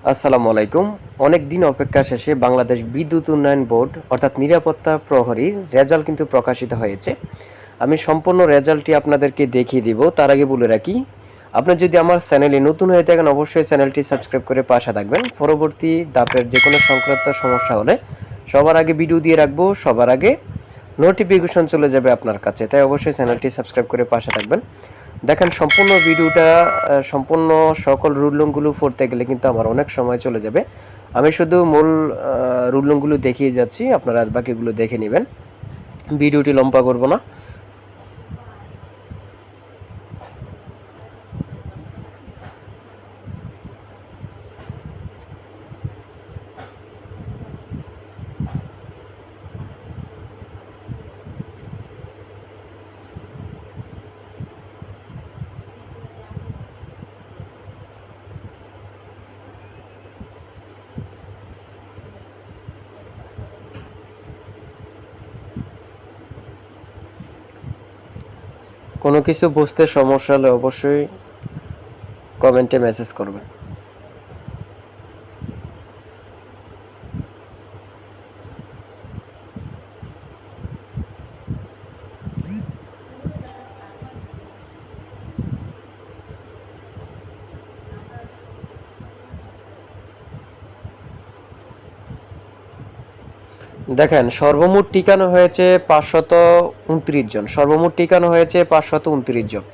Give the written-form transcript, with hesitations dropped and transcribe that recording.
আসসালামু আলাইকুম। অনেক দিন অপেক্ষা শেষে বাংলাদেশ বিদ্যুৎ উন্নয়ন বোর্ড অর্থাৎ নিরাপত্তা প্রহরীর রেজাল্ট কিন্তু প্রকাশিত হয়েছে। আমি সম্পূর্ণ রেজাল্টটি আপনাদেরকে দেখিয়ে দিব। তার আগে বলে রাখি, আপনি যদি আমার চ্যানেলে নতুন হয়ে থাকেন অবশ্যই চ্যানেলটি সাবস্ক্রাইব করে পাশে থাকবেন। পরবর্তী ধাপের যে কোনো সংক্রান্ত সমস্যা হলে সবার আগে ভিডিও দিয়ে রাখবো, সবার আগে নোটিফিকেশন চলে যাবে আপনার কাছে। তাই অবশ্যই চ্যানেলটি সাবস্ক্রাইব করে পাশে থাকবেন। দেখেন সম্পূর্ণ ভিডিওটা সম্পূর্ণ সকল রুলগুলো পড়তে গেলে কিন্তু আমার অনেক সময় চলে যাবে। আমি শুধু মূল রুলগুলো দেখিয়ে যাচ্ছি, আপনারা বাকিগুলো দেখে নেবেন। ভিডিওটি লম্বা করব না। কোনো কিছু বুঝতে সমস্যা হলে অবশ্যই কমেন্টে মেসেজ করবেন। দেখেন সর্বমোট টিকানো হয়েছে 529 জন। সর্বমোট টিকানো হয়েছে 529 জন।